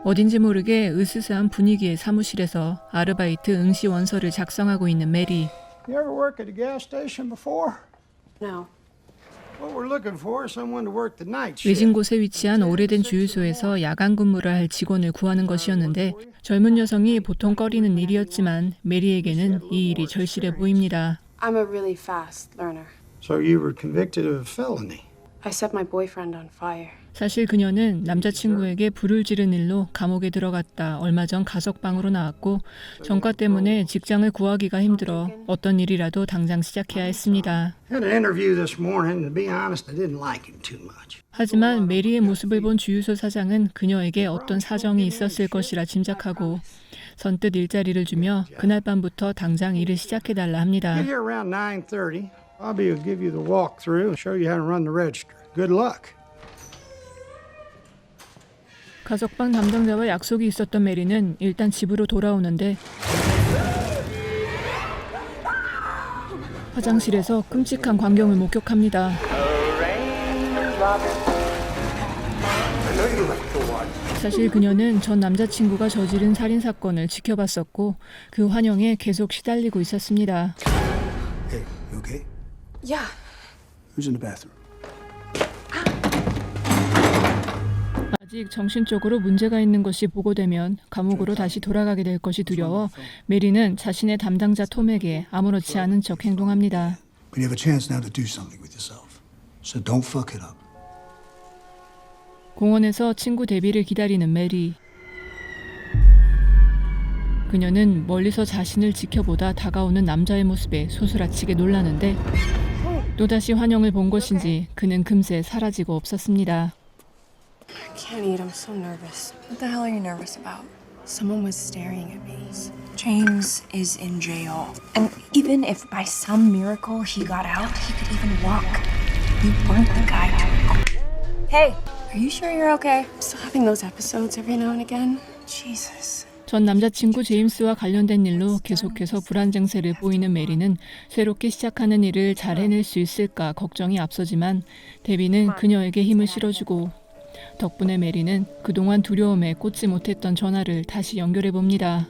어딘지 모르게 으스스한 분위기의 사무실에서 아르바이트 응시 원서를 작성하고 있는 메리. You ever work at a gas station before? No. What we're looking for is someone to work the night shift. 외진 곳에 위치한 오래된 주유소에서 야간 근무를 할 직원을 구하는 것이었는데 젊은 여성이 보통 꺼리는 일이었지만 메리에게는 이 일이 절실해 보입니다. I'm a really fast learner. So you were convicted of a felony. I set my boyfriend on fire. 사실 그녀는 남자친구에게 불을 지른 일로 감옥에 들어갔다 얼마 전 가석방으로 나왔고 전과 때문에 직장을 구하기가 힘들어 어떤 일이라도 당장 시작해야 했습니다. Had an interview this morning, and to be honest, I didn't like him too much. 하지만 메리의 모습을 본 주유소 사장은 그녀에게 어떤 사정이 있었을 것이라 짐작하고 선뜻 일자리를 주며 그날 밤부터 당장 일을 시작해달라 합니다. Get here around 9:30. Bobby will give you the walkthrough and show you how to run the register. Good luck. 가석방 담당자와 약속이 있었던 메리는 일단 집으로 돌아오는데 화장실에서 끔찍한 광경을 목격합니다. 사실 그녀는 전 남자친구가 저지른 살인사건을 지켜봤었고 그 환영에 계속 시달리고 있었습니다. Hey, you okay? Yeah. Who's in the bathroom? 아직 정신적으로 문제가 있는 것이 보고되면 감옥으로 다시 돌아가게 될 것이 두려워 메리는 자신의 담당자 톰에게 아무렇지 않은 척 행동합니다. But you have a chance now to do something with yourself. So don't fuck it up. 공원에서 친구 데비를 기다리는 메리. 그녀는 멀리서 자신을 지켜보다 다가오는 남자의 모습에 소스라치게 놀라는데 또다시 환영을 본 것인지 그는 금세 사라지고 없었습니다. I can't eat. I'm so nervous. What the hell are you nervous about? Someone was staring at me. James is in jail. And even if by some miracle he got out, he could even walk. You weren't the guy to... Hey, are you sure you're okay? I'm still having those episodes every now and again. Jesus. 전 남자친구 제임스와 관련된 일로 계속해서 불안 증세를 보이는 메리는 새롭게 시작하는 일을 잘 해낼 수 있을까 걱정이 앞서지만 데비는 그녀에게 힘을 실어주고 덕분에 메리는 그동안 두려움에 꽂지 못했던 전화를 다시 연결해봅니다.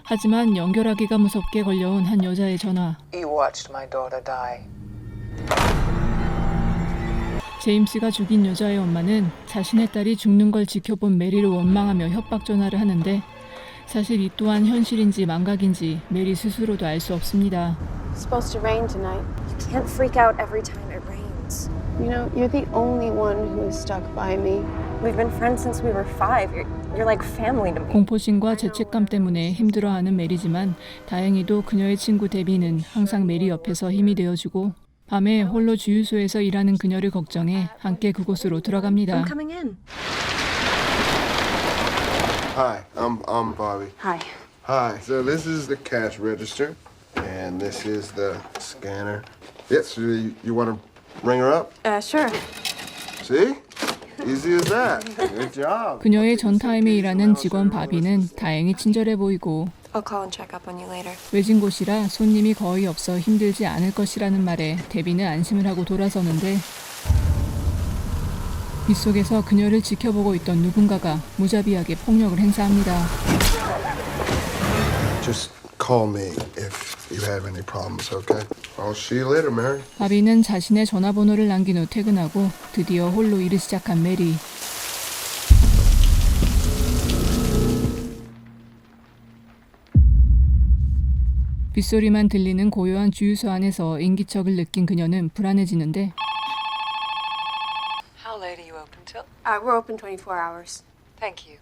하지만 연결하기가 무섭게 걸려온 한 여자의 전화. You watched my daughter die. 제임스가 죽인 여자의 엄마는 자신의 딸이 죽는 걸 지켜본 메리를 원망하며 협박 전화를 하는데 사실 이 또한 현실인지 망각인지 메리 스스로도 알 수 없습니다. It's supposed to rain tonight. You can't freak out every time it rains. You know, you're the only one who is stuck by me. We've been friends since we were 5. You're like family to me. 공포심과 죄책감 때문에 힘들어하는 메리지만 다행히도 그녀의 친구 데비는 항상 메리 옆에서 힘이 되어주고 밤에 홀로 주유소에서 일하는 그녀를 걱정해 함께 그곳으로 들어갑니다. I'm coming in. Hi, I'm Bobby. Hi. Hi. So this is the cash register, and this is the scanner. Yes, you want to ring her up? Sure. See? Easy as that. Good job. 그녀의 전타임에 일하는 직원 바비는 다행히 친절해 보이고 I'll call and check up on you later. 외진 곳이라 손님이 거의 없어 힘들지 않을 것이라는 말에 데비는 안심을 하고 돌아서는데 빗속에서 그녀를 지켜보고 있던 누군가가 무자비하게 폭력을 행사합니다. Just call me if you have any problems, okay? I'll see you later, Mary. 바비는 자신의 전화번호를 남긴 후 퇴근하고 드디어 홀로 일을 시작한 메리. 빗소리만 들리는 고요한 주유소 안에서 인기척을 느낀 그녀는 불안해지는데 How late are you open till? We're open 24 hours. Thank you.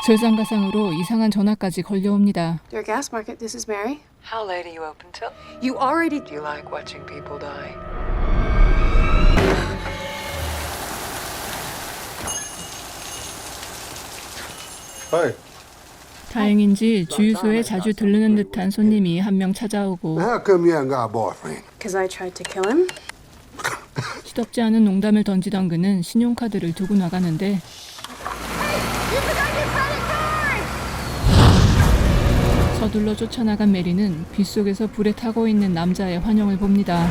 설상가상으로 이상한 전화까지 걸려옵니다. Your gas market. This is Mary. How late are you open till? You already... Do you like watching people die? Hi. 다행인지 주유소에 자주 들르는 듯한 손님이 한 명 찾아오고 How come you haven't got a boyfriend? Because I tried to kill him. 시덥지 않은 농담을 던지던 그는 신용카드를 두고 나가는데 서둘러 쫓아나간 메리는 빗속에서 불에 타고 있는 남자의 환영을 봅니다.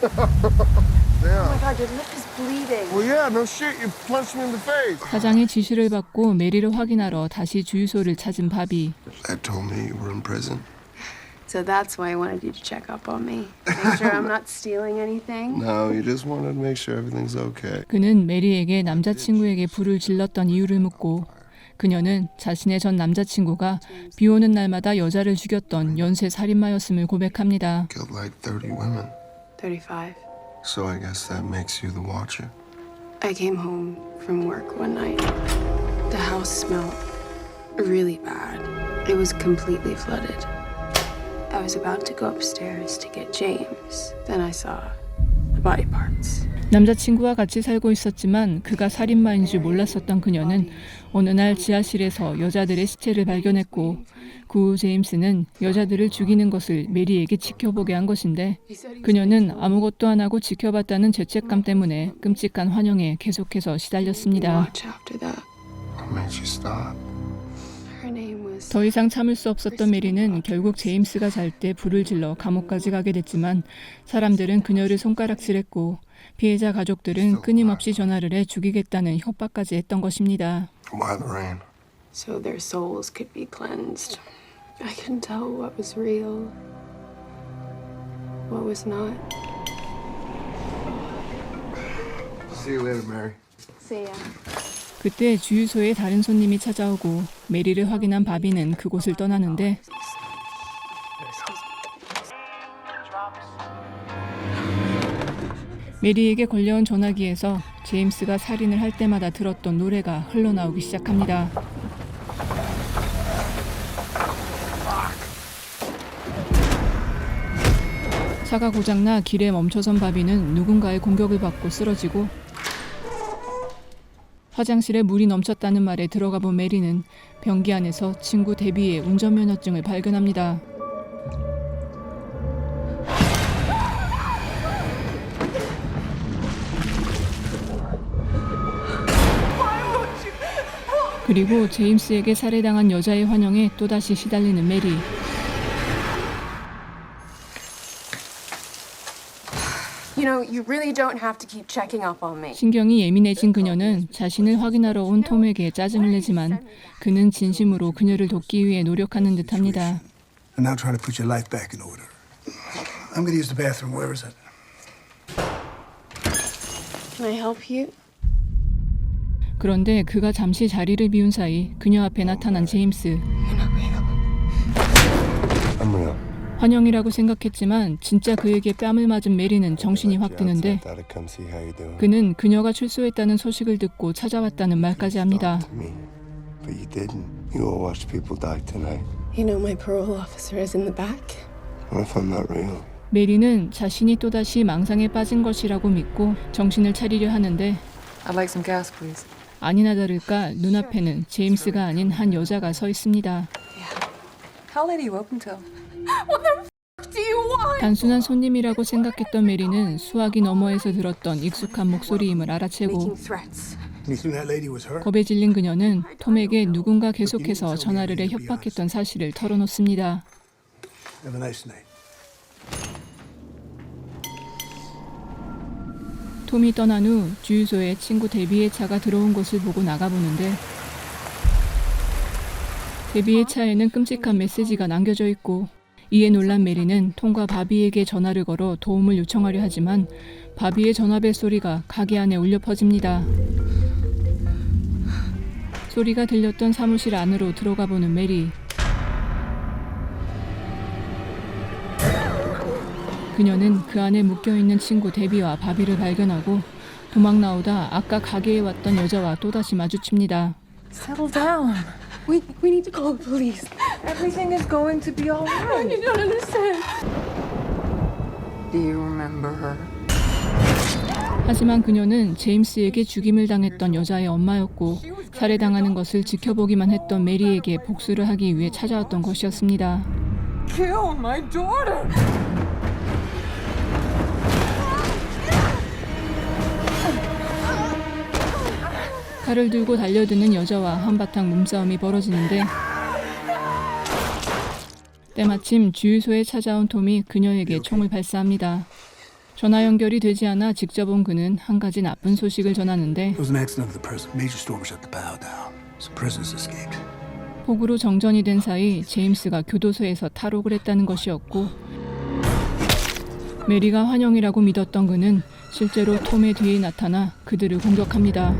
Oh my god, your lip is bleeding. Well, yeah, no shit. You punched me in the face. 사장의 지시를 받고 메리를 확인하러 다시 주유소를 찾은 바비. Dad told me you were in prison. So that's why I wanted you to check up on me. Make sure I'm not stealing anything. No, you just wanted to make sure everything's okay. 그는 메리에게 남자친구에게 불을 질렀던 이유를 묻고 그녀는 자신의 전 남자친구가 비 오는 날마다 여자를 죽였던 연쇄 살인마였음을 고백합니다. Killed like 30 women. 35. So I guess that makes you the watcher. I came home from work one night. The house smelled really bad. It was completely flooded. I was about to go upstairs to get James. Then I saw the body parts. 남자친구와 같이 살고 있었지만 그가 살인마인 줄 몰랐었던 그녀는 어느 날 지하실에서 여자들의 시체를 발견했고 그 후 제임스는 여자들을 죽이는 것을 메리에게 지켜보게 한 것인데 그녀는 아무것도 안 하고 지켜봤다는 죄책감 때문에 끔찍한 환영에 계속해서 시달렸습니다. Watch after that. What made you stop? Her name was. 더 이상 참을 수 없었던 메리는 결국 제임스가 잘 때 불을 질러 감옥까지 가게 됐지만 사람들은 그녀를 손가락질했고 피해자 가족들은 끊임없이 전화를 해 죽이겠다는 협박까지 했던 것입니다. Why the rain? So their souls could be cleansed. I couldn't tell what was real, what was not. See you later, Mary. See ya. 그때 주유소에 다른 손님이 찾아오고 메리를 확인한 바비는 그곳을 떠나는데 메리에게 걸려온 전화기에서 제임스가 살인을 할 때마다 들었던 노래가 흘러나오기 시작합니다. 차가 고장나 길에 멈춰선 바비는 누군가의 공격을 받고 쓰러지고 화장실에 물이 넘쳤다는 말에 들어가 본 메리는 변기 안에서 친구 데비의 운전면허증을 발견합니다. 그리고 제임스에게 살해당한 여자의 환영에 또다시 시달리는 메리. You know, you really don't have to keep checking up on me. 신경이 예민해진 그녀는 자신을 확인하러 온 톰에게 짜증을 내지만 그는 진심으로 그녀를 돕기 위해 노력하는 듯합니다. And now try to put your life back in order. I'm going to use the bathroom. Where is it? Can I help you? 그런데 그가 잠시 자리를 비운 사이 그녀 앞에 나타난 제임스. I'm real. 환영이라고 생각했지만 진짜 그에게 뺨을 맞은 메리는 정신이 확 드는데 Thought I'd come see how you're doing. 그는 그녀가 출소했다는 소식을 듣고 찾아왔다는 말까지 합니다. To me, but you didn't. You all watched people die tonight. You know my parole officer is in the back. What if I'm not real? 메리는 자신이 또다시 망상에 빠진 것이라고 믿고 정신을 차리려 하는데 I'd like some gas, please. 아니나 다를까 눈앞에는 제임스가 아닌 한 여자가 서 있습니다. How late are you open till? Do you want? 단순한 손님이라고 생각했던 메리는 수화기 너머에서 들었던 익숙한 목소리임을 알아채고 Making threats. You think that lady was her? 겁에 질린 그녀는 톰에게 누군가 계속해서 전화를 해 협박했던 사실을 털어놓습니다. Have a nice night. 톰이 떠난 후 주유소에 친구 데비의 차가 들어온 것을 보고 나가보는데 데비의 차에는 끔찍한 메시지가 남겨져 있고 이에 놀란 메리는 톰과 바비에게 전화를 걸어 도움을 요청하려 하지만 바비의 전화벨 소리가 가게 안에 울려 퍼집니다. 소리가 들렸던 사무실 안으로 들어가 보는 메리. 그녀는 그 안에 묶여있는 친구 데비와 바비를 발견하고 도망 나오다 아까 가게에 왔던 여자와 또다시 마주칩니다. Settle down. We need to call the police. Everything is going to be all right. You don't understand. Do you remember her? 하지만 그녀는 제임스에게 죽임을 당했던 여자의 엄마였고 살해당하는 것을 지켜보기만 했던 메리에게 복수를 하기 위해 찾아왔던 것이었습니다. Kill my daughter! 칼을 들고 달려드는 여자와 한바탕 몸싸움이 벌어지는데 때마침 주유소에 찾아온 톰이 그녀에게 총을 발사합니다. 전화 연결이 되지 않아 직접 온 그는 한 가지 나쁜 소식을 전하는데 It was an accident of the prison. Major storm shut the bow down. Some prisoners escaped. 폭우로 정전이 된 사이 제임스가 교도소에서 탈옥을 했다는 것이었고 메리가 환영이라고 믿었던 그는 실제로 톰의 뒤에 나타나 그들을 공격합니다.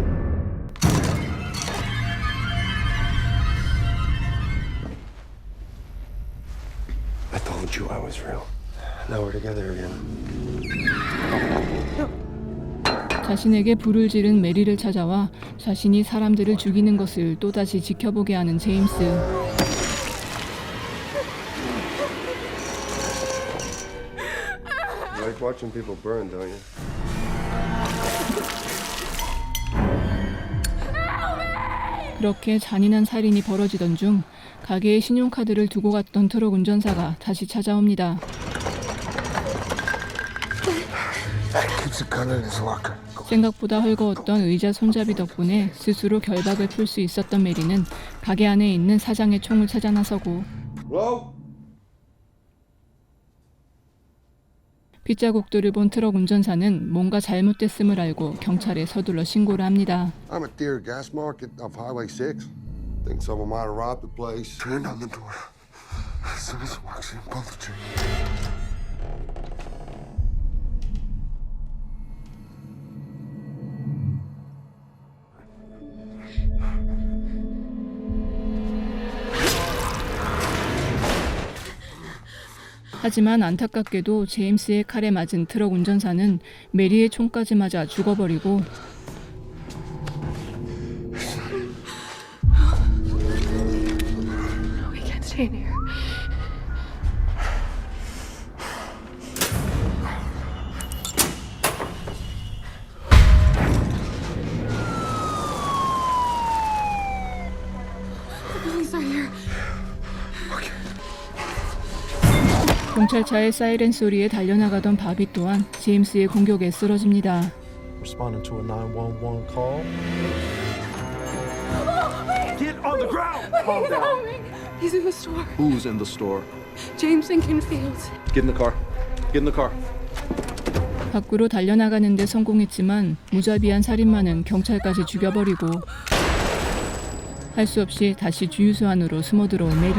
I told you I was real. Now we're together again. 자신에게 불을 지른 메리를 찾아와 자신이 사람들을 죽이는 것을 또다시 지켜보게 하는 제임스. You like watching people burn, don't you? 그렇게 잔인한 살인이 벌어지던 중 가게에 신용카드를 두고 갔던 트럭 운전사가 다시 찾아옵니다. Keeps a gun in his locker. 생각보다 헐거웠던 의자 손잡이 덕분에 스스로 결박을 풀 수 있었던 메리는 가게 안에 있는 사장의 총을 찾아 나서고 Hello? 빗자국들을 본 트럭 운전사는 뭔가 잘못됐음을 알고 경찰에 서둘러 신고를 합니다. I'm at Deer Gas Market off Highway 6. Think someone might have robbed the place. Turn on the door. As soon as it walks in, pull the trigger. 하지만 안타깝게도 제임스의 칼에 맞은 트럭 운전사는 메리의 총까지 맞아 죽어버리고 We can't stay in here. The police are here. 경찰차의 사이렌 소리에 달려나가던 바비 또한 제임스의 공격에 쓰러집니다. Responding to a 911 call. Get on the ground! Calm down. He's in the store. Who's in the store? James and Kinfield. Get in the car. Get in the car. 밖으로 달려나가는 데 성공했지만 무자비한 살인마는 경찰까지 죽여버리고 할 수 없이 다시 주유소 안으로 숨어들어온 메리.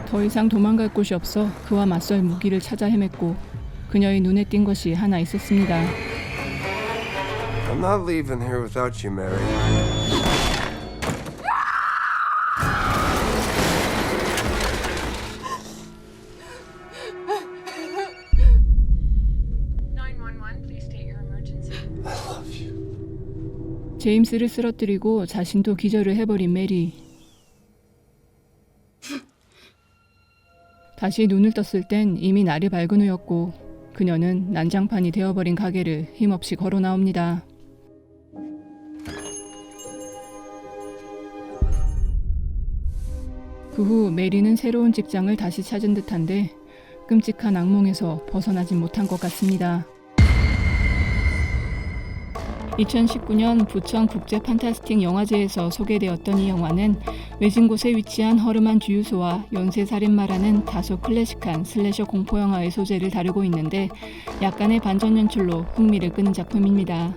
더 이상 도망갈 곳이 없어 그와 맞설 무기를 찾아 헤맸고 그녀의 눈에 띈 것이 하나 있었습니다. I'm not leaving here without you, Mary. 제임스를 쓰러뜨리고 자신도 기절을 해버린 메리. 다시 눈을 떴을 땐 이미 날이 밝은 후였고 그녀는 난장판이 되어버린 가게를 힘없이 걸어 나옵니다. 그 후 메리는 새로운 직장을 다시 찾은 듯한데 끔찍한 악몽에서 벗어나지 못한 것 같습니다. 2019년 부천 국제 판타스틱 영화제에서 소개되었던 이 영화는 외진 곳에 위치한 허름한 주유소와 연쇄살인마라는 다소 클래식한 슬래셔 공포영화의 소재를 다루고 있는데 약간의 반전 연출로 흥미를 끄는 작품입니다.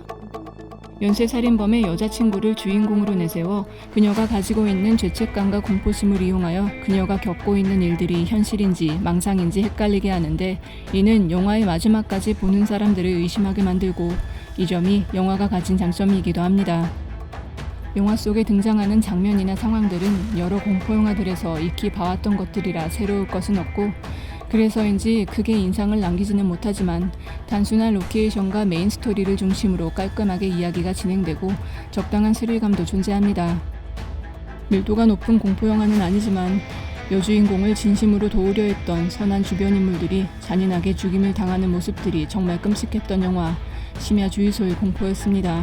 연쇄살인범의 여자친구를 주인공으로 내세워 그녀가 가지고 있는 죄책감과 공포심을 이용하여 그녀가 겪고 있는 일들이 현실인지 망상인지 헷갈리게 하는데 이는 영화의 마지막까지 보는 사람들을 의심하게 만들고 이 점이 영화가 가진 장점이기도 합니다. 영화 속에 등장하는 장면이나 상황들은 여러 공포영화들에서 익히 봐왔던 것들이라 새로울 것은 없고 그래서인지 크게 인상을 남기지는 못하지만 단순한 로케이션과 메인 스토리를 중심으로 깔끔하게 이야기가 진행되고 적당한 스릴감도 존재합니다. 밀도가 높은 공포영화는 아니지만 여주인공을 진심으로 도우려 했던 선한 주변 인물들이 잔인하게 죽임을 당하는 모습들이 정말 끔찍했던 영화 심야 주유소의 공포였습니다.